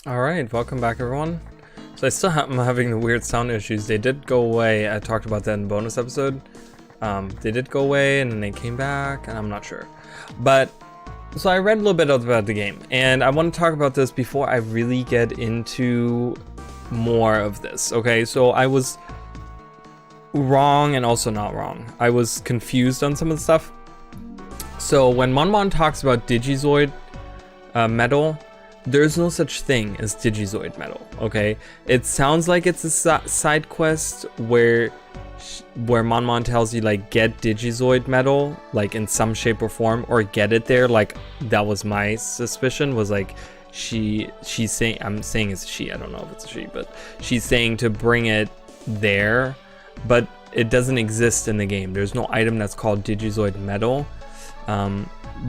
All right, welcome back, everyone. So I'm having the weird sound issues. They did go away. I talked about that in the bonus episode. They did go away and then they came back, and I'm not sure. But so I read a little bit about the game, and I want to talk about this before I really get into more of this. Okay, so I was wrong and also not wrong. I was confused on some of the stuff. So when Monmon talks about Digizoid metal, there's no such thing as Digizoid metal, okay? It sounds like it's a side quest where Monmon tells you, like, get Digizoid metal, like, in some shape or form, or get it there. Like, that was my suspicion, was like, she's saying, I'm saying it's she, I don't know if it's a she, but she's saying to bring it there, but it doesn't exist in the game. There's no item that's called Digizoid metal.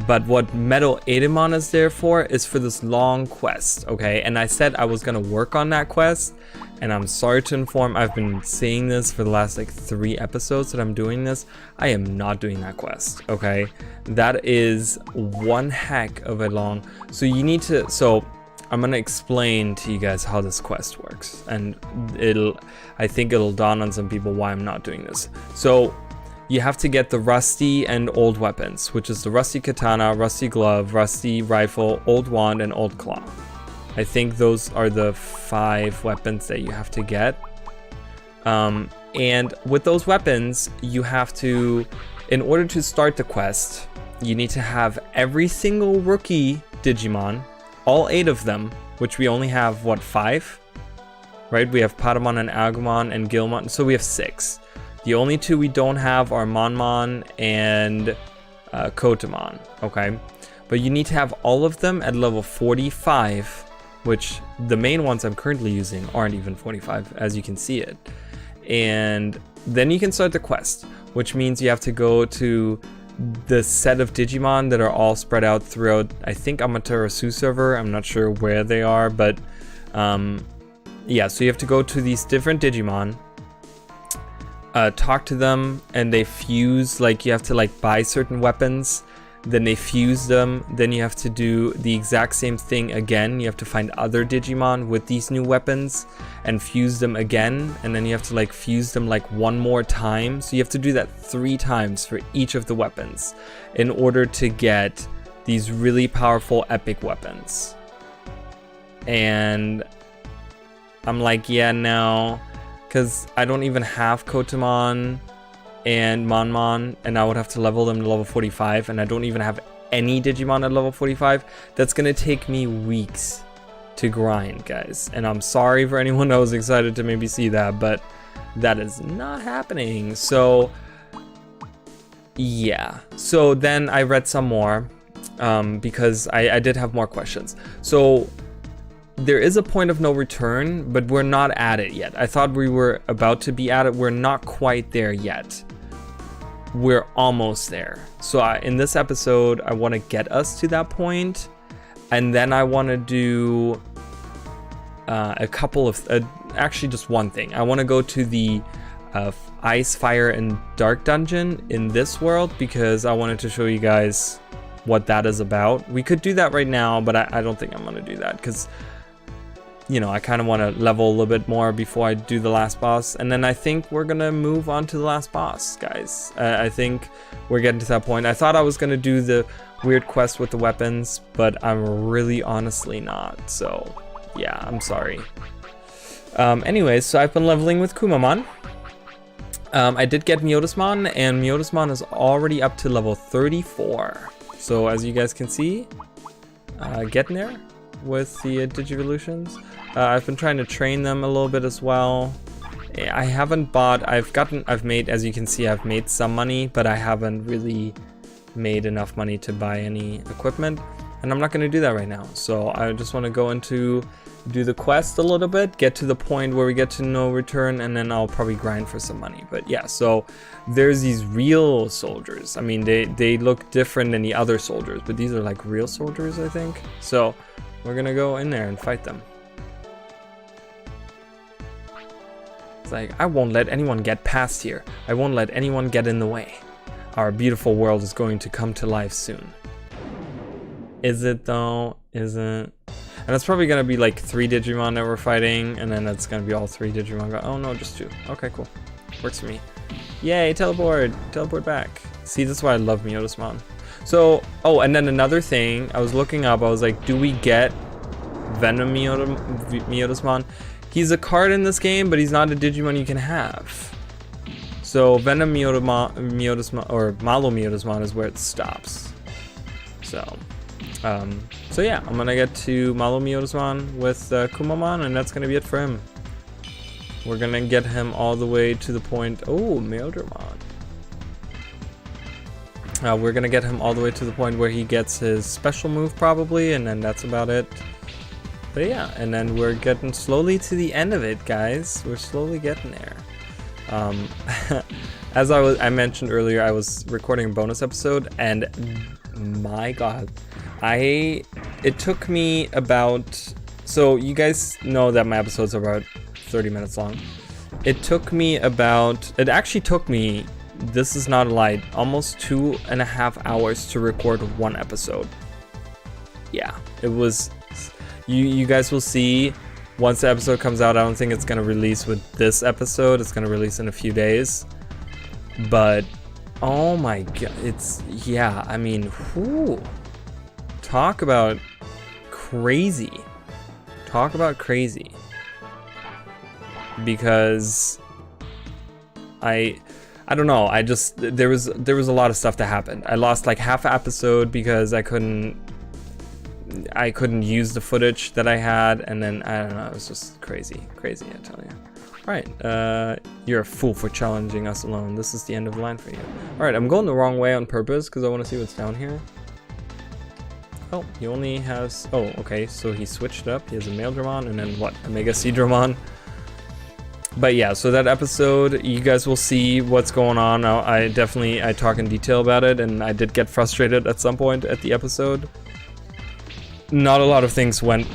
But what Metal Edamon is there for is for this long quest, okay? And I said I was gonna work on that quest, and I'm sorry to inform, I've been saying this for the last like 3 episodes that I'm doing this. I am not doing that quest, okay? That is one heck of a long, so you need to, so I'm gonna explain to you guys how this quest works, and I think it'll dawn on some people why I'm not doing this. So you have to get the rusty and old weapons, which is the rusty katana, rusty glove, rusty rifle, old wand, and old claw. I think those are the 5 weapons that you have to get. And with those weapons, you have to, in order to start the quest, you need to have every single rookie Digimon, all 8 of them, which we only have, what, 5? Right? We have Patamon and Agumon and Gilmon, so we have 6. The only 2 we don't have are Monmon and Kotamon, okay? But you need to have all of them at level 45, which the main ones I'm currently using aren't even 45, as you can see it. And then you can start the quest, which means you have to go to the set of Digimon that are all spread out throughout, I think, Amaterasu server. I'm not sure where they are, but yeah, so you have to go to these different Digimon, talk to them, and they fuse, like, you have to, like, buy certain weapons, then they fuse them, then you have to do the exact same thing again. You have to find other Digimon with these new weapons and fuse them again, and then you have to, like, fuse them, like, one more time. So you have to do that 3 times for each of the weapons in order to get these really powerful epic weapons. And I'm like, yeah, no, because I don't even have Kotamon and Monmon, and I would have to level them to level 45, and I don't even have any Digimon at level 45. That's gonna take me weeks to grind, guys. And I'm sorry for anyone that was excited to maybe see that, but that is not happening. So yeah, so then I read some more because I did have more questions. So there is a point of no return, but we're not at it yet. I thought we were about to be at it. We're not quite there yet. We're almost there. So in this episode, I want to get us to that point, and then I want to do a couple of, actually just one thing. I want to go to the Ice, Fire, and Dark dungeon in this world, because I wanted to show you guys what that is about. We could do that right now, but I don't think I'm going to do that, because, you know, I kind of want to level a little bit more before I do the last boss. And then I think we're going to move on to the last boss, guys. I think we're getting to that point. I thought I was going to do the weird quest with the weapons, but I'm really honestly not. So, yeah, I'm sorry. Anyways, so I've been leveling with Kumamon. I did get Myotismon, and Myotismon is already up to level 34. So, as you guys can see, getting there with the Digivolutions. I've been trying to train them a little bit as well. I haven't bought, I've made, as you can see, I've made some money, but I haven't really made enough money to buy any equipment, and I'm not going to do that right now. So I just want to go into, do the quest a little bit, get to the point where we get to no return, and then I'll probably grind for some money. But yeah, so there's these real soldiers. I mean, they look different than the other soldiers, but these are like real soldiers, I think. So we're gonna go in there and fight them. It's like, I won't let anyone get past here. I won't let anyone get in the way. Our beautiful world is going to come to life soon. Is it though? Is it? And it's probably gonna be like 3 Digimon that we're fighting, and then it's gonna be all 3 Digimon. Oh no, just 2. Okay, cool. Works for me. Yay, teleport! Teleport back. See, this is why I love Miotismon. So, oh, and then another thing, I was looking up, I was like, do we get Venom Miotismon? He's a card in this game, but he's not a Digimon you can have. So Venom Miotismon or Malo Miotismon is where it stops. So yeah, I'm gonna get to Malo Miotismon with Kumamon, and that's gonna be it for him. We're gonna get him all the way to the point. Oh, Mildramon. We're gonna get him all the way to the point where he gets his special move probably, and then that's about it. But yeah, and then we're getting slowly to the end of it, guys. We're slowly getting there. As I mentioned earlier, I was recording a bonus episode, and my god, it took me about, so you guys know that my episodes are about 30 minutes long. It actually took me, this is not a lie, almost 2.5 hours to record one episode. Yeah, it was, you guys will see once the episode comes out. I don't think it's gonna release with this episode. It's gonna release in a few days. But oh my god, yeah, I mean, whew. Talk about crazy. Talk about crazy. Because I don't know, there was a lot of stuff that happened. I lost like half an episode because I couldn't use the footage that I had, and then I don't know, it was just crazy, I tell you. Alright, you're a fool for challenging us alone. This is the end of the line for you. Alright, I'm going the wrong way on purpose because I want to see what's down here. Oh, he only has, oh, okay, so he switched up. He has a male Dramon and then what, a Mega Sea Dramon. But yeah, so that episode, you guys will see what's going on. I talk in detail about it, and I did get frustrated at some point at the episode. Not a lot of things went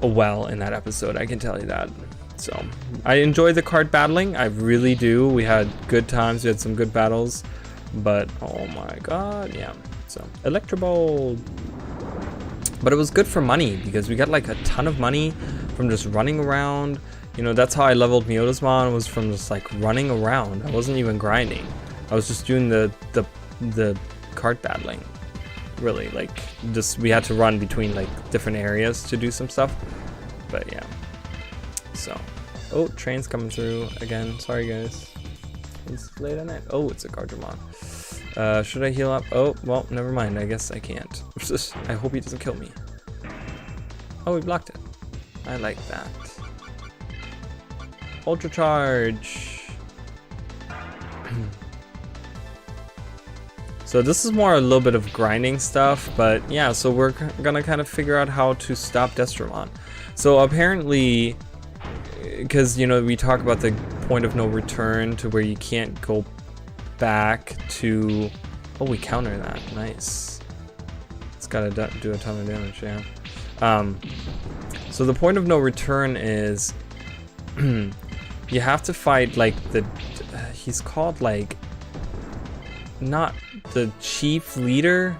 well in that episode, I can tell you that. So I enjoy the card battling, I really do. We had good times, we had some good battles, but oh my god, yeah. So Electrobolt, but it was good for money because we got like a ton of money from just running around. You know, that's how I leveled Miotismon, was from just like running around. I wasn't even grinding, I was just doing the card battling. Really, like, just we had to run between like different areas to do some stuff. But yeah, so, oh, train's coming through again. Sorry guys, it's late at night. Oh, it's a Cardramon. Should I heal up? Oh, well, never mind, I guess I can't. I hope he doesn't kill me. Oh, we blocked it. I like that. Ultra Charge. So this is more a little bit of grinding stuff, but yeah, so we're gonna kind of figure out how to stop Destramon. So apparently, because, you know, we talk about the point of no return to where you can't go back to, oh, we counter that, nice. It's gotta do a ton of damage, yeah. So the point of no return is, you have to fight like he's called like, not the chief leader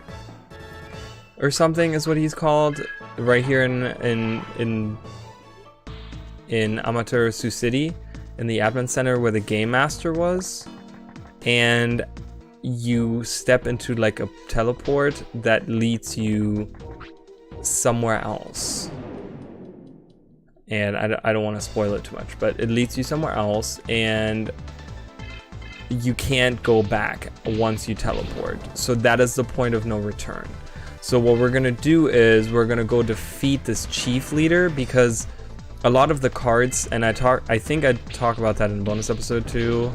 or something is what he's called right here in Amaterasu City, in the admin center where the game master was, and you step into like a teleport that leads you somewhere else. And I don't want to spoil it too much, but it leads you somewhere else, and you can't go back once you teleport. So that is the point of no return. So what we're gonna do is we're gonna go defeat this chief leader, because a lot of the cards, and I think I talk about that in the bonus episode too,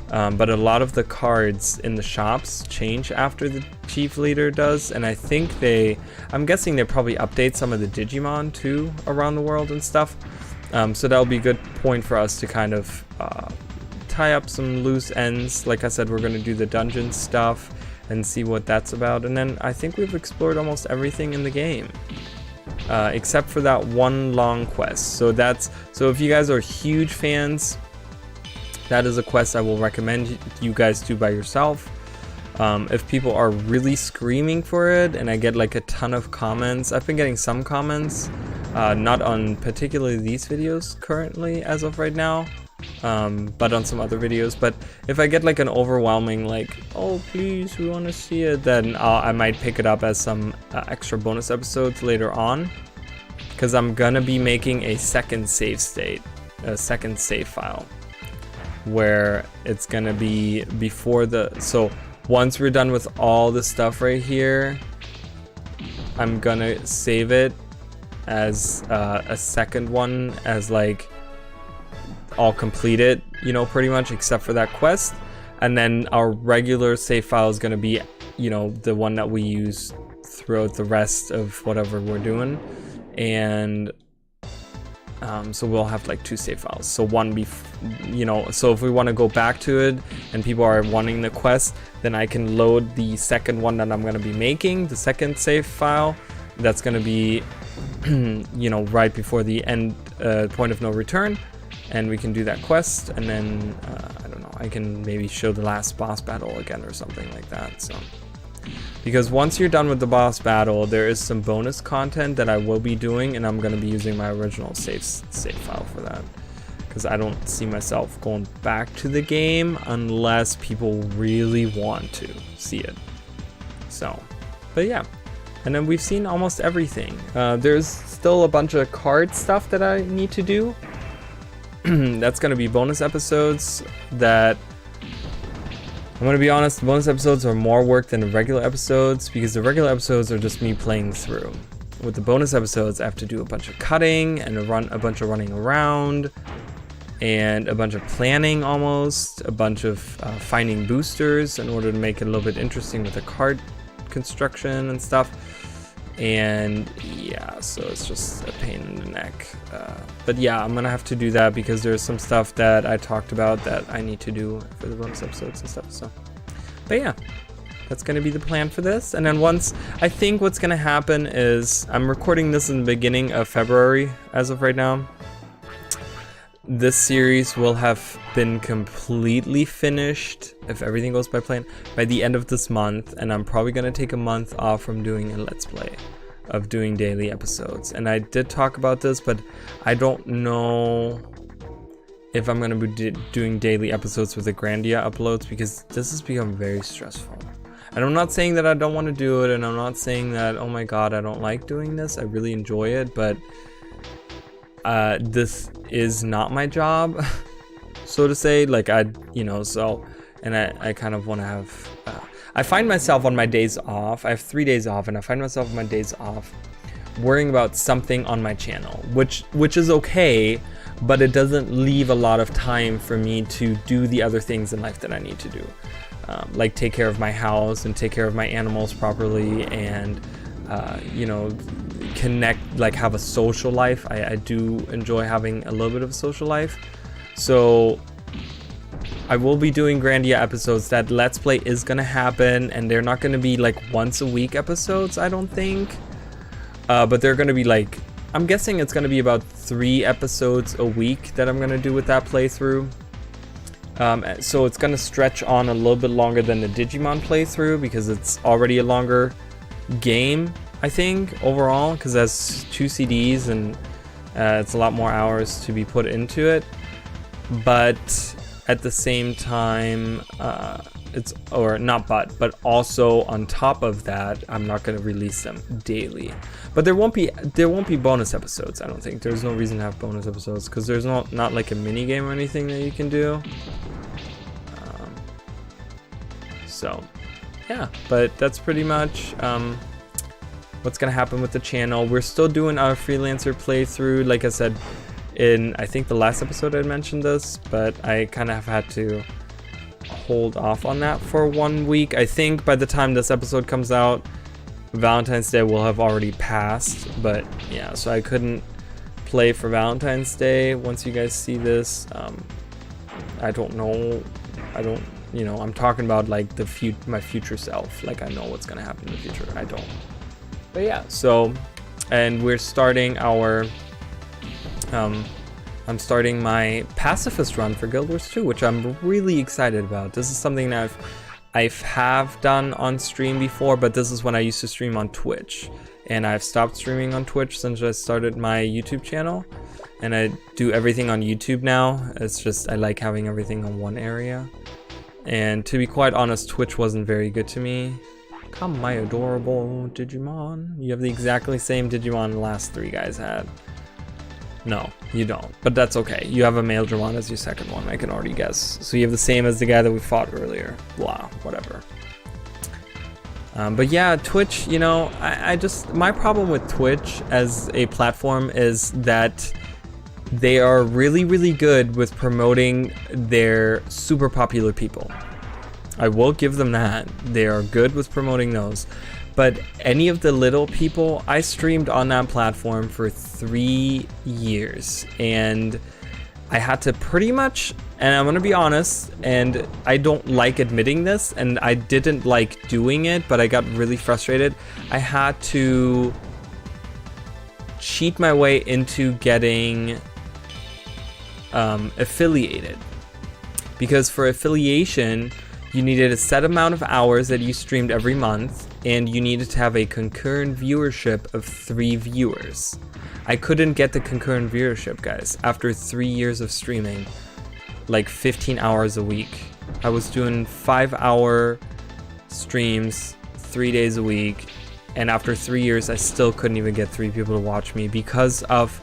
but a lot of the cards in the shops change after the chief leader does, and I think I'm guessing they probably update some of the Digimon too around the world and stuff. So that'll be a good point for us to kind of tie up some loose ends. Like I said, we're going to do the dungeon stuff and see what that's about, and then I think we've explored almost everything in the game, except for that one long quest. So if you guys are huge fans, that is a quest I will recommend you guys do by yourself. If people are really screaming for it and I get like a ton of comments, I've been getting some comments, Not on particularly these videos currently as of right now, but on some other videos. But if I get like an overwhelming like, oh please, we want to see it, then I might pick it up as some extra bonus episodes later on, because I'm gonna be making a second save state, a second save file, where it's gonna be before the, so once we're done with all the stuff right here, I'm gonna save it as a second one, as like all completed, you know, pretty much except for that quest. And then our regular save file is gonna be, you know, the one that we use throughout the rest of whatever we're doing. And so we'll have like 2 save files. So one you know, so if we want to go back to it and people are wanting the quest, then I can load the second one that I'm going to be making, the second save file. That's going to be, you know, right before the end point of no return, and we can do that quest. And then I don't know, I can maybe show the last boss battle again or something like that. So, because once you're done with the boss battle, there is some bonus content that I will be doing, and I'm going to be using my original save file for that, because I don't see myself going back to the game unless people really want to see it. So, but yeah. And then we've seen almost everything. There's still a bunch of card stuff that I need to do. That's going to be bonus episodes that, I'm going to be honest, the bonus episodes are more work than the regular episodes, because the regular episodes are just me playing through. With the bonus episodes, I have to do a bunch of cutting and a bunch of running around, and a bunch of planning almost, a bunch of finding boosters in order to make it a little bit interesting with the card construction and stuff. And yeah, so it's just a pain in the neck. But yeah, I'm gonna have to do that because there's some stuff that I talked about that I need to do for the bonus episodes and stuff. So, but yeah, that's gonna be the plan for this. And then once, I think what's gonna happen is, I'm recording this in the beginning of February as of right now. This series will have been completely finished, if everything goes by plan, by the end of this month, and I'm probably going to take a month off from doing a Let's Play, of doing daily episodes. And I did talk about this, but I don't know if I'm going to be doing daily episodes with the Grandia uploads, because this has become very stressful. And I'm not saying that I don't want to do it, and I'm not saying that, oh my god, I don't like doing this. I really enjoy it, but this is not my job, so to say. Like, you know, so, and I kind of want to have, I find myself on my days off, I have 3 days off, and I find myself on my days off worrying about something on my channel, which is okay, but it doesn't leave a lot of time for me to do the other things in life that I need to do, like take care of my house and take care of my animals properly, and you know, connect, like have a social life. I do enjoy having a little bit of a social life. So I will be doing Grandia episodes. That Let's Play is gonna happen, and they're not gonna be like once a week episodes, I don't think, but they're gonna be like, I'm guessing it's gonna be about 3 episodes a week that I'm gonna do with that playthrough. So it's gonna stretch on a little bit longer than the Digimon playthrough, because it's already a longer game, I think, overall, because it has 2 CDs, and it's a lot more hours to be put into it. But at the same time, it's, or not but also on top of that, I'm not going to release them daily. But there won't be bonus episodes, I don't think. There's no reason to have bonus episodes, because there's not like a mini game or anything that you can do. So yeah, but that's pretty much what's gonna happen with the channel. We're still doing our freelancer playthrough, like I said in, I think the last episode I mentioned this, but I kind of had to hold off on that for 1 week. I think by the time this episode comes out, Valentine's Day will have already passed, but yeah, so I couldn't play for Valentine's Day. Once you guys see this, I don't know, you know, I'm talking about like my future self, like I know what's gonna happen in the future. I don't. But yeah, so, and we're starting our, I'm starting my pacifist run for Guild Wars 2, which I'm really excited about. This is something that I have done on stream before, but this is when I used to stream on Twitch. and I've stopped streaming on Twitch since I started my YouTube channel, and I do everything on YouTube now. It's just I like having everything on one area, and to be quite honest, Twitch wasn't very good to me. Come, my adorable Digimon. You have the exactly same Digimon the last 3 guys had. No, you don't, but that's okay. You have a male Dramon as your second one, I can already guess. So you have the same as the guy that we fought earlier. Blah, whatever. But yeah, Twitch, you know, I just, my problem with Twitch as a platform is that they are really, really good with promoting their super popular people. I will give them that. They are good with promoting those. But any of the little people, I streamed on that platform for 3 years, and I had to pretty much, and I'm gonna be honest, and I don't like admitting this, and I didn't like doing it, but I got really frustrated. I had to cheat my way into getting affiliated, because for affiliation, you needed a set amount of hours that you streamed every month, and you needed to have a concurrent viewership of 3 viewers. I couldn't get the concurrent viewership, guys, after 3 years of streaming, like 15 hours a week. I was doing 5-hour streams 3 days a week, and after 3 years, I still couldn't even get 3 people to watch me because of,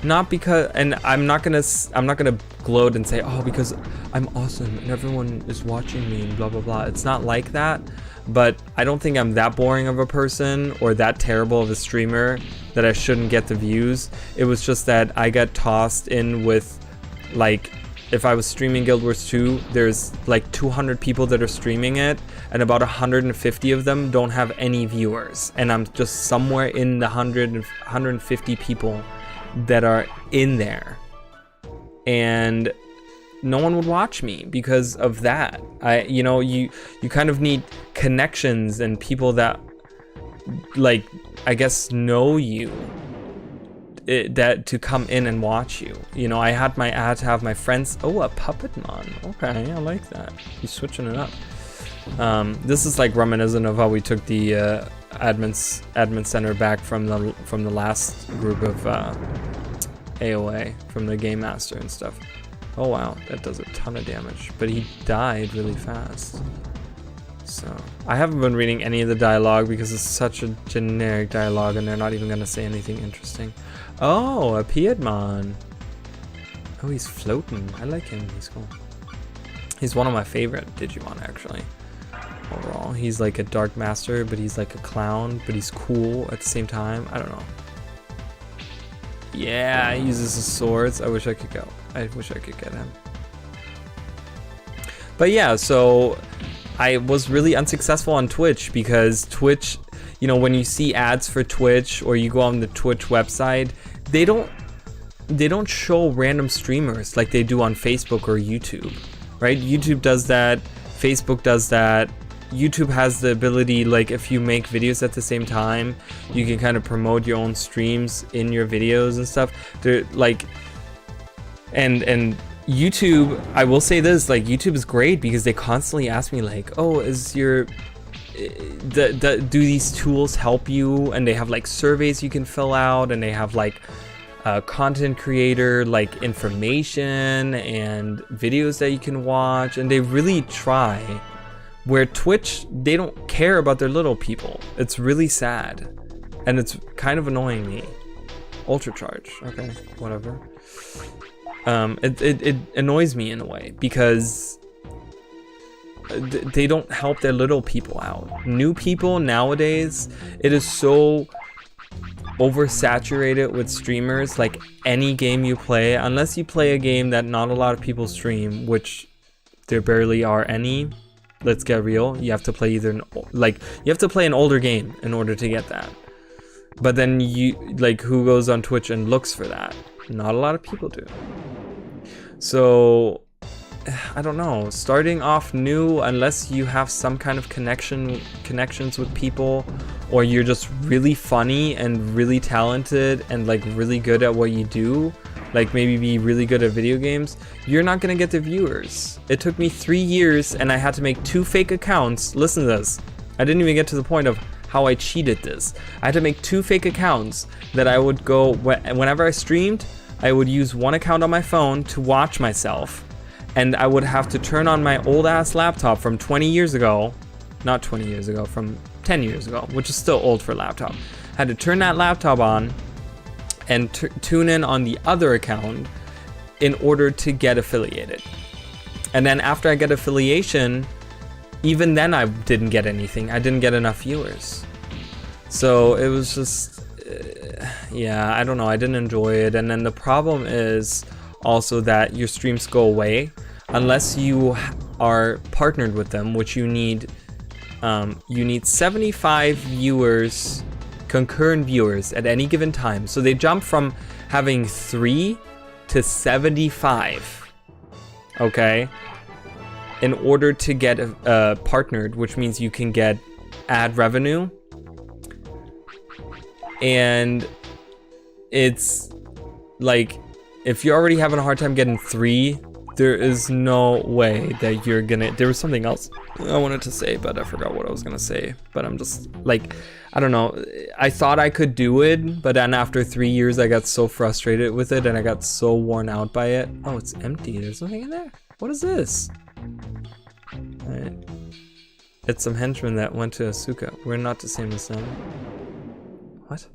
not because, and I'm not gonna gloat and say, oh, because I'm awesome and everyone is watching me and blah blah blah. It's not like that, but I don't think I'm that boring of a person or that terrible of a streamer that I shouldn't get the views. It was just that I got tossed in with, like, if I was streaming Guild Wars 2, there's like 200 people that are streaming it, and about 150 of them don't have any viewers, and I'm just somewhere in the 150 people that are in there, and no one would watch me because of that. You know, you kind of need connections and people that, like, I guess know you, that to come in and watch you. You know, I had to have my friends. Oh, a Puppetmon. Okay, I like that. He's switching it up. This is like reminiscent of how we took the admin center back from the last group of AOA, from the game master and stuff. Oh wow, that does a ton of damage, but he died really fast. So I haven't been reading any of the dialogue because it's such a generic dialogue, and they're not even gonna say anything interesting. Oh, a Piedmon. Oh, he's floating. I like him. He's cool. He's one of my favorite Digimon, actually. Overall, he's like a dark master, but he's like a clown, but he's cool at the same time. I don't know. Yeah, he uses his swords. I wish I could go. I wish I could get him. But yeah, so I was really unsuccessful on Twitch because Twitch, you know, when you see ads for Twitch or you go on the Twitch website, they don't show random streamers like they do on Facebook or YouTube, right? YouTube does that, Facebook does that. YouTube has the ability, like, if you make videos at the same time, you can kind of promote your own streams in your videos and stuff. They're like, and YouTube, I will say this, like, YouTube is great because they constantly ask me, like, oh, is your do these tools help you? And they have like surveys you can fill out, and they have like content creator like information and videos that you can watch, and they really try. Where Twitch, they don't care about their little people. It's really sad, and it's kind of annoying me. Ultra charge, okay, whatever. It annoys me in a way because they don't help their little people out. New people nowadays, it is so oversaturated with streamers. Like, any game you play, unless you play a game that not a lot of people stream, which there barely are any. Let's get real. You have to play you have to play an older game in order to get that. But then who goes on Twitch and looks for that? Not a lot of people do. So I don't know, starting off new, unless you have some kind of connections with people, or you're just really funny and really talented and like really good at what you do, like maybe be really good at video games, you're not gonna get the viewers. It took me 3 years and I had to make 2 fake accounts. Listen to this. I didn't even get to the point of how I cheated this. I had to make 2 fake accounts that I would go, whenever I streamed, I would use one account on my phone to watch myself. And I would have to turn on my old ass laptop from 20 years ago, not 20 years ago, from 10 years ago, which is still old for a laptop. I had to turn that laptop on and tune in on the other account in order to get affiliated. And then after I get affiliation, even then I didn't get anything. I didn't get enough viewers. So it was just, yeah, I don't know. I didn't enjoy it. And then the problem is also that your streams go away unless you are partnered with them, which you need 75 viewers, concurrent viewers at any given time. So they jump from having 3 to 75, okay, in order to get partnered, which means you can get ad revenue. And it's like, if you're already having a hard time getting 3, there is no way that you're gonna. There was something else I wanted to say, but I forgot what I was gonna say. But I'm just like, I don't know. I thought I could do it, but then after 3 years, I got so frustrated with it and I got so worn out by it. Oh, it's empty. There's nothing in there. What is this? Alright. It's some henchmen that went to Asuka. We're not the same as them. What?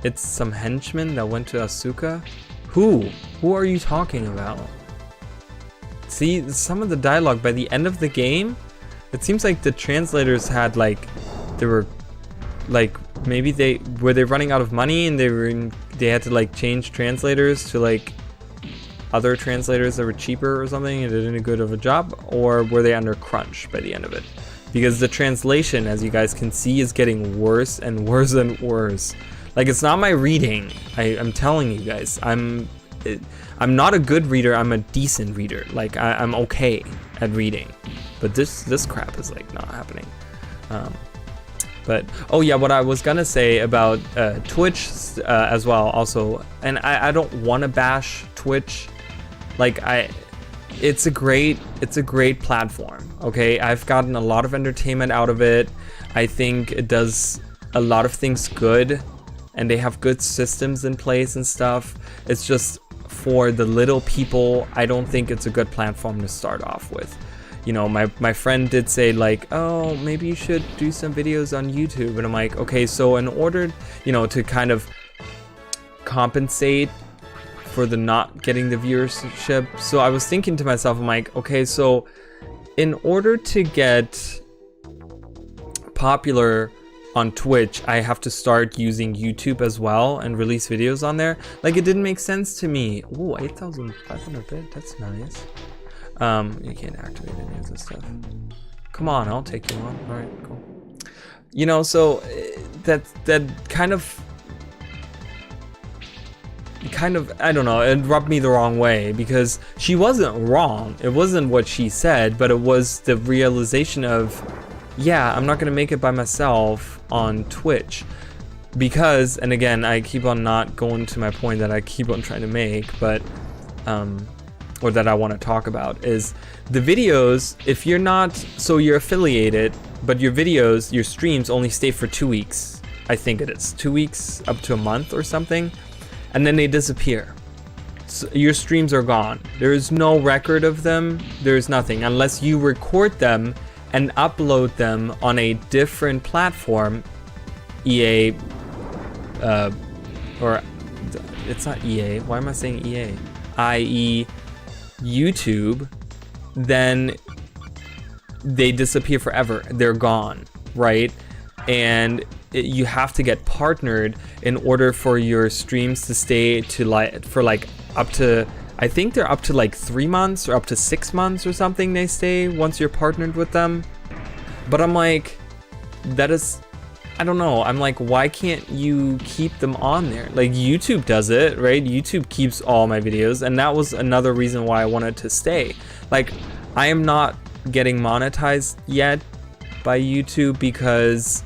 It's some henchmen that went to Asuka? Who? Who are you talking about? See, some of the dialogue by the end of the game, it seems like the translators had like, they were like, maybe they were running out of money and they had to like change translators to like other translators that were cheaper or something and they did a good of a job, or were they under crunch by the end of it? Because the translation, as you guys can see, is getting worse and worse and worse. Like, it's not my reading. I'm telling you guys, I'm not a good reader. I'm a decent reader. Like, I'm okay at reading, but this crap is like not happening. But oh yeah, what I was gonna say about Twitch as well, also, and I don't want to bash Twitch. Like, it's a great platform. Okay, I've gotten a lot of entertainment out of it. I think it does a lot of things good. And they have good systems in place and stuff. It's just for the little people, I don't think it's a good platform to start off with. You know, my friend did say like, oh, maybe you should do some videos on YouTube. And I'm like, okay, so in order, you know, to kind of compensate for the not getting the viewership. So I was thinking to myself, I'm like, okay, so in order to get popular on Twitch, I have to start using YouTube as well and release videos on there. Like, it didn't make sense to me. Ooh, 8,500 bit, that's nice. You can't activate any of this stuff. Come on, I'll take you on. All right, cool. You know, so that kind of, I don't know, it rubbed me the wrong way, because she wasn't wrong. It wasn't what she said, but it was the realization of, yeah, I'm not gonna make it by myself on Twitch, because, and again, I keep on not going to my point that I keep on trying to make, but or that I want to talk about, is the videos. If you're not, so you're affiliated, but your videos, your streams only stay for 2 weeks. I think it is 2 weeks, up to a month or something, and then they disappear. So your streams are gone. There is no record of them. There's nothing unless you record them and upload them on a different platform, EA, or it's not EA, why am I saying EA? i.e. YouTube, then they disappear forever. They're gone, right? And you have to get partnered in order for your streams to stay to like, for like up to, I think they're up to like 3 months or up to 6 months or something they stay once you're partnered with them. But I'm like, that is, I don't know. I'm like, why can't you keep them on there? Like, YouTube does it, right? YouTube keeps all my videos, and that was another reason why I wanted to stay. Like, I am not getting monetized yet by YouTube because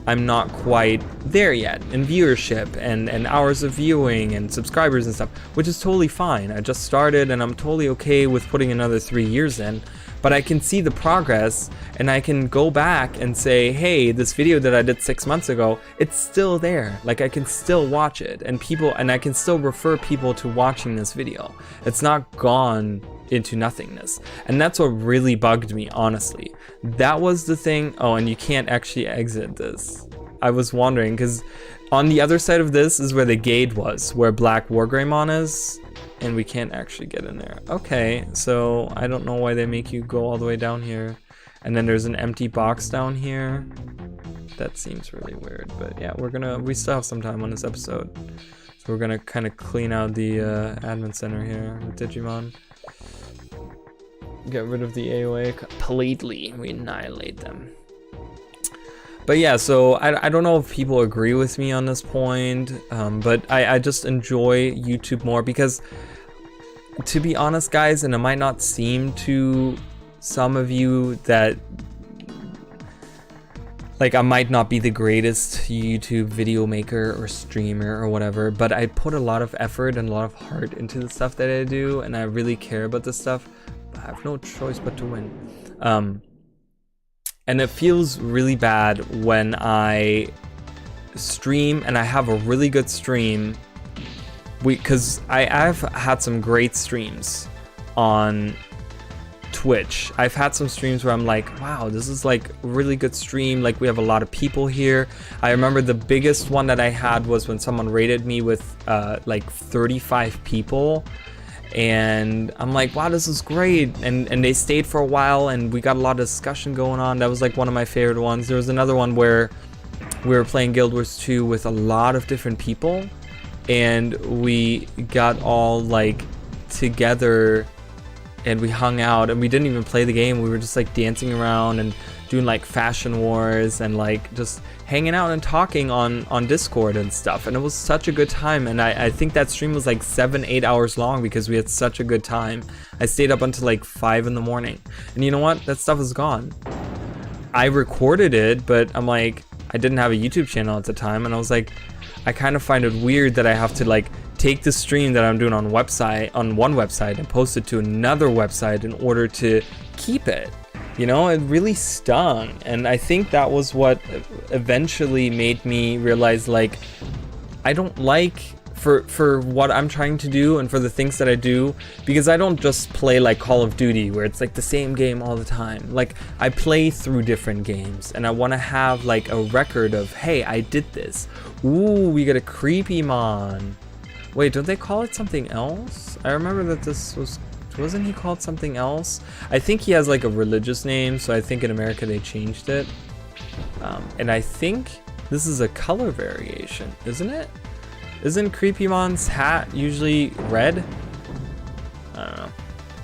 I'm not quite there yet in viewership and hours of viewing and subscribers and stuff, which is totally fine. I just started and I'm totally okay with putting another 3 years in, but I can see the progress and I can go back and say, hey, this video that I did 6 months ago, it's still there. Like, I can still watch it, and I can still refer people to watching this video. It's not gone into nothingness. And that's what really bugged me, honestly. That was the thing. Oh, and you can't actually exit this. I was wondering, because on the other side of this is where the gate was, where Black Wargreymon is, and we can't actually get in there. Okay, so I don't know why they make you go all the way down here. And then there's an empty box down here. That seems really weird, but yeah, we still have some time on this episode. So we're gonna kind of clean out the admin center here with Digimon. Get rid of the AOA completely. We annihilate them. But yeah, so I don't know if people agree with me on this point, but I just enjoy YouTube more because, to be honest, guys, and it might not seem to some of you that, like, I might not be the greatest YouTube video maker or streamer or whatever, but I put a lot of effort and a lot of heart into the stuff that I do, and I really care about this stuff. I have no choice but to win. And it feels really bad when I stream and I have a really good stream, because I've had some great streams on Twitch. I've had some streams where I'm like, wow, this is like a really good stream, like we have a lot of people here. I remember the biggest one that I had was when someone rated me with like 35 people. And I'm like, wow, this is great. And they stayed for a while and we got a lot of discussion going on. That was like one of my favorite ones. There was another one where we were playing Guild Wars 2 with a lot of different people, and we got all like together and we hung out, and we didn't even play the game. We were just like dancing around and doing like fashion wars and like just hanging out and talking on Discord and stuff, and it was such a good time. And I think that stream was like 7-8 hours long because we had such a good time. I stayed up until like 5 in the morning, and you know what, that stuff is gone. I recorded it, but I'm like, I didn't have a YouTube channel at the time, and I was like, I kind of find it weird that I have to like take the stream that I'm doing on one website and post it to another website in order to keep it. You know, it really stung. And I think that was what eventually made me realize, like, I don't like, for what I'm trying to do and for the things that I do, because I don't just play like Call of Duty where it's like the same game all the time. Like, I play through different games, and I want to have like a record of, hey, I did this. Ooh, we got a Creepymon. Wait, don't they call it something else? I remember that this wasn't he called something else? I think he has like a religious name, so I think in America they changed it. And I think this is a color variation, isn't it? Isn't Creepymon's hat usually red? I don't know.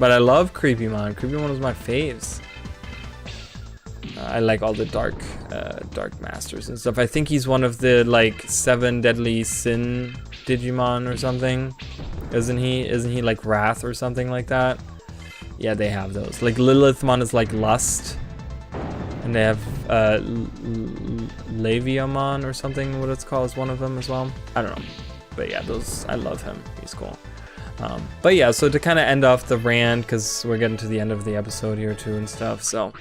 But I love Creepymon. Creepymon is my faves. I like all the dark masters and stuff. I think he's one of the like 7 deadly sin Digimon or something. Isn't he like Wrath or something like that? Yeah, they have those. Like Lilithmon is like Lust. And they have Leviamon or something, what it's called, is one of them as well. I don't know. But yeah, those, I love him. He's cool. But yeah, so to kind of end off the rant, because we're getting to the end of the episode here too and stuff, so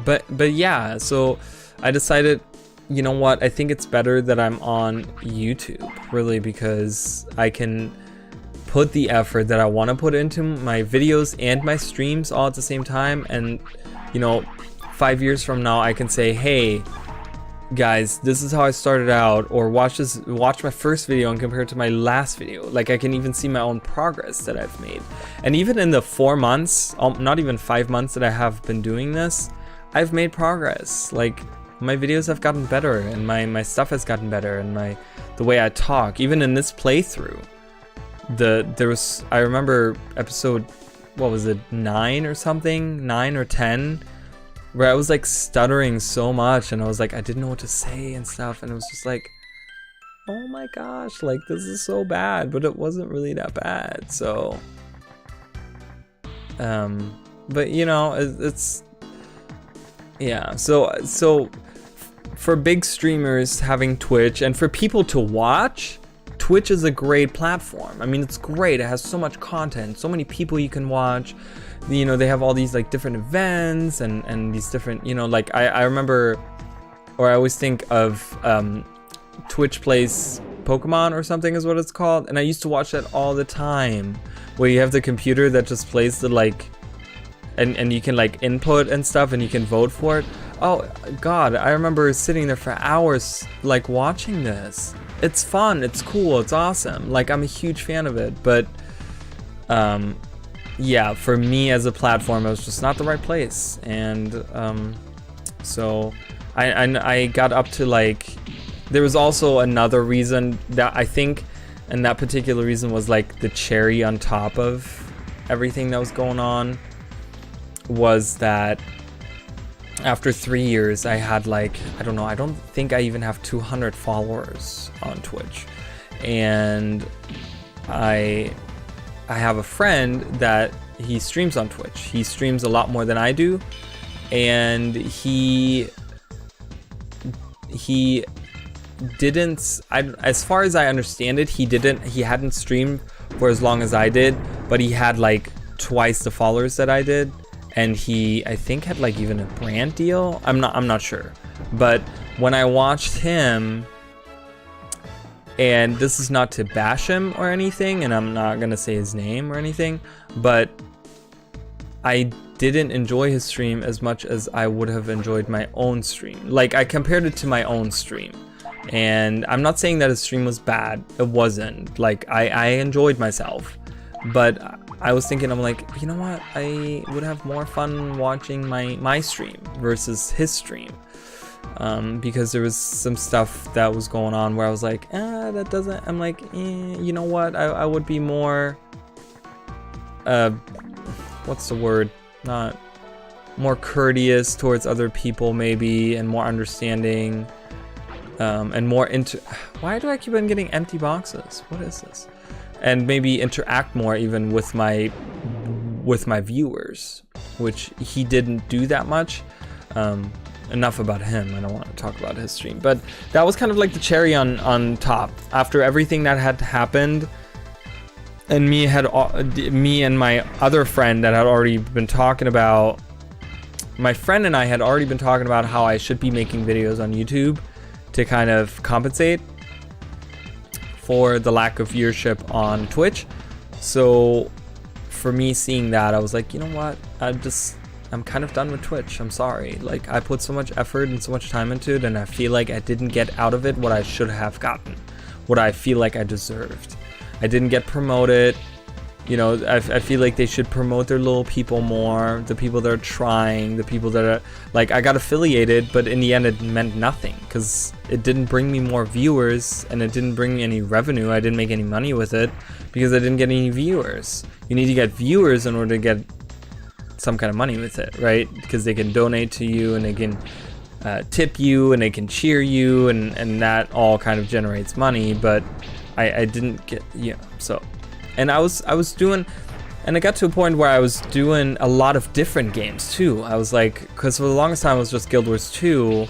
but yeah, so I decided, you know what, I think it's better that I'm on YouTube, really, because I can put the effort that I want to put into my videos and my streams all at the same time. And you know, 5 years from now I can say, hey guys, this is how I started out, or watch my first video and compare it to my last video. Like, I can even see my own progress that I've made. And even in the 4 months, not even 5 months that I have been doing this, I've made progress. Like, my videos have gotten better, and my stuff has gotten better, and the way I talk. Even in this playthrough, there was, I remember episode, what was it, 9 or something, 9 or 10, where I was like stuttering so much, and I was like, I didn't know what to say and stuff, and it was just like, oh my gosh, like, this is so bad, but it wasn't really that bad. So but you know, Yeah, so for big streamers having Twitch and for people to watch, Twitch is a great platform. I mean, it's great. It has so much content, so many people you can watch. You know, they have all these like different events and these different, you know, like I remember, or I always think of Twitch Plays Pokemon or something is what it's called. And I used to watch that all the time, where you have the computer that just plays the like, and you can like input and stuff and you can vote for it. Oh God, I remember sitting there for hours like watching this. It's fun, it's cool, it's awesome. Like, I'm a huge fan of it, but yeah, for me as a platform, it was just not the right place. And so I got up to like, there was also another reason that I think, and that particular reason was like the cherry on top of everything that was going on, was that after 3 years I had like, I don't know, I don't think I even have 200 followers on Twitch. And I have a friend that he streams on Twitch. He streams a lot more than I do, and he didn't, as far as I understand it, he hadn't streamed for as long as I did, but he had like twice the followers that I did, and he, I think, had like even a brand deal. I'm not sure, but when I watched him, and this is not to bash him or anything, and I'm not gonna say his name or anything, but I didn't enjoy his stream as much as I would have enjoyed my own stream. Like, I compared it to my own stream, and I'm not saying that his stream was bad. It wasn't. Like, I enjoyed myself, but I was thinking, I'm like, you know what? I would have more fun watching my stream versus his stream. Because there was some stuff that was going on where I was like, that doesn't, I'm like, you know what, I would be more, what's the word, not, more courteous towards other people maybe, and more understanding, and more why do I keep on getting empty boxes? What is this? And maybe interact more even with my viewers, which he didn't do that much. Enough about him. I don't want to talk about his stream, but that was kind of like the cherry on top after everything that had happened, and me and my other friend that had already been talking about, my friend and I had already been talking about how I should be making videos on YouTube to kind of compensate for the lack of viewership on Twitch. So for me seeing that, I was like, you know what, I'm kind of done with Twitch. I'm sorry. Like, I put so much effort and so much time into it, and I feel like I didn't get out of it what I should have gotten, what I feel like I deserved. I didn't get promoted. You know, I feel like they should promote their little people more, the people that are trying, the people that are, like, I got affiliated, but in the end it meant nothing, because it didn't bring me more viewers, and it didn't bring me any revenue. I didn't make any money with it, because I didn't get any viewers. You need to get viewers in order to get some kind of money with it, right? Because they can donate to you, and they can tip you, and they can cheer you, and that all kind of generates money. But I didn't get, so, and I was doing, and I got to a point where I was doing a lot of different games too. I was like, because for the longest time it was just Guild Wars 2,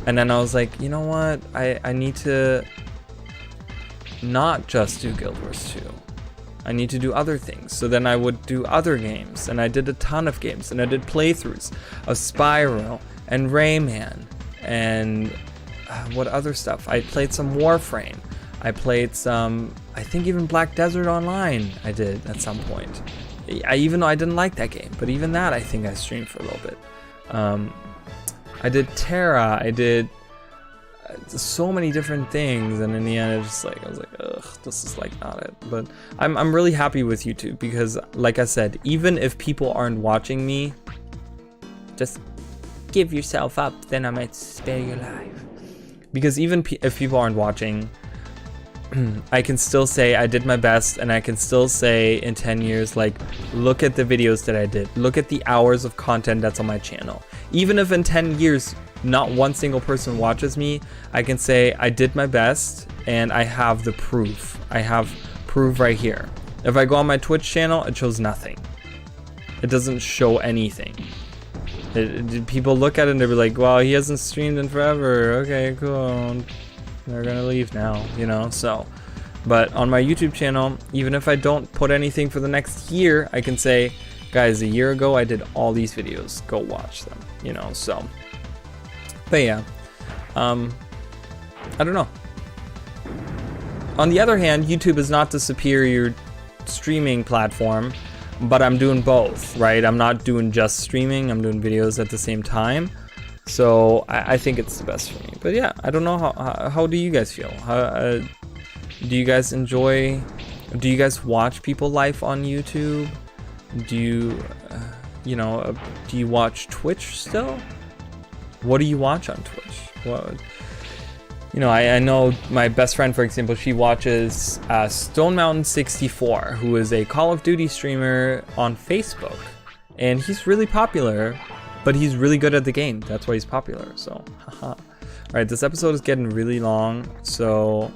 and then I was like, you know what, I need to not just do Guild Wars 2. I need to do other things. So then I would do other games, and I did a ton of games, and I did playthroughs of Spyro and Rayman and what other stuff. I played some Warframe. I played some, I think even Black Desert Online I did at some point. Even though I didn't like that game, but even that I think I streamed for a little bit. I did Terra, I did so many different things, and in the end it's just like, I was like, ugh, this is like not it. But I'm really happy with YouTube, because like I said, even if people aren't watching me, just give yourself up, then I might spare your life. Because even if people aren't watching, I can still say I did my best, and I can still say in 10 years, like, look at the videos that I did, look at the hours of content that's on my channel. Even if in 10 years not one single person watches me, I can say I did my best, and I have the proof. I have proof right here. If I go on my Twitch channel, it shows nothing. It doesn't show anything. People look at it and they'll be like, well, he hasn't streamed in forever. Okay, cool. They're gonna leave now, you know, so. But on my YouTube channel, even if I don't put anything for the next year, I can say, guys, a year ago I did all these videos. Go watch them, you know, so. But yeah, I don't know. On the other hand, YouTube is not the superior streaming platform, but I'm doing both, right? I'm not doing just streaming, I'm doing videos at the same time. So I think it's the best for me. But yeah, I don't know, how do you guys feel? Do you guys enjoy, do you guys watch people live on YouTube? Do you, you know, do you watch Twitch still? What do you watch on Twitch? What, you know, I know my best friend, for example, she watches Stone Mountain 64, who is a Call of Duty streamer on Facebook. And he's really popular, but he's really good at the game. That's why he's popular, so haha. All right, this episode is getting really long, so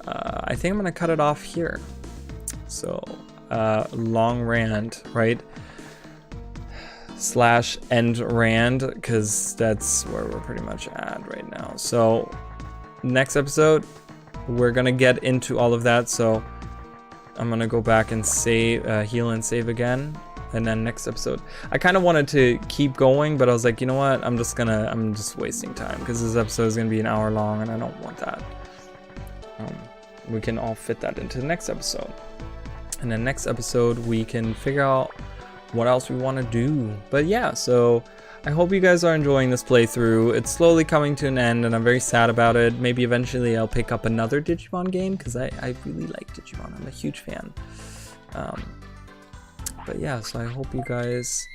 I think I'm gonna cut it off here. So, long rant, right? / end rant, because that's where we're pretty much at right now. So, next episode, we're gonna get into all of that. So, I'm gonna go back and save, heal and save again. And then next episode, I kind of wanted to keep going, but I was like, you know what? I'm just wasting time because this episode is gonna be an hour long, and I don't want that. We can all fit that into the next episode. And then next episode, we can figure out what else we want to do. But yeah, so I hope you guys are enjoying this playthrough. It's slowly coming to an end, and I'm very sad about it. Maybe eventually I'll pick up another Digimon game, because I really like Digimon. I'm a huge fan. But yeah, so I hope you guys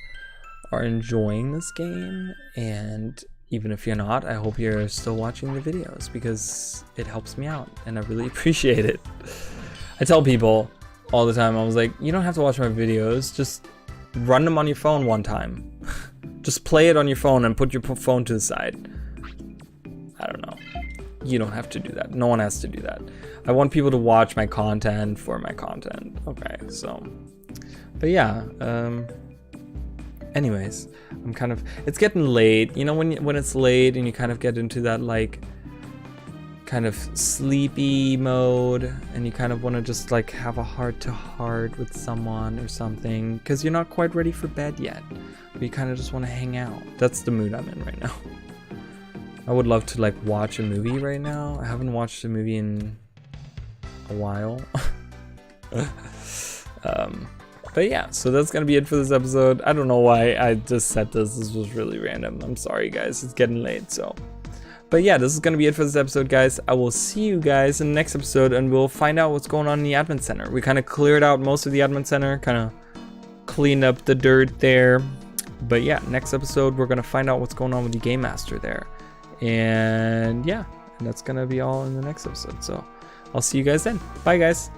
are enjoying this game, and even if you're not, I hope you're still watching the videos, because it helps me out, and I really appreciate it. I tell people all the time, I was like, you don't have to watch my videos, just run them on your phone one time. Just play it on your phone and put your phone to the side. I don't know. You don't have to do that. No one has to do that. I want people to watch my content for my content. Okay, so. But yeah, anyways, it's getting late. You know, when it's late and you kind of get into that, like, kind of sleepy mode, and you kind of want to just, like, have a heart-to-heart with someone or something, because you're not quite ready for bed yet. But you kind of just want to hang out. That's the mood I'm in right now. I would love to, like, watch a movie right now. I haven't watched a movie in a while. But yeah, so that's gonna be it for this episode. I don't know why I just said this. This was really random. I'm sorry, guys. It's getting late, so. But yeah, this is gonna be it for this episode, guys. I will see you guys in the next episode, and we'll find out what's going on in the admin center. We kind of cleared out most of the admin center, kind of cleaned up the dirt there. But yeah, next episode, we're gonna find out what's going on with the game master there. And yeah, that's gonna be all in the next episode. So I'll see you guys then. Bye, guys.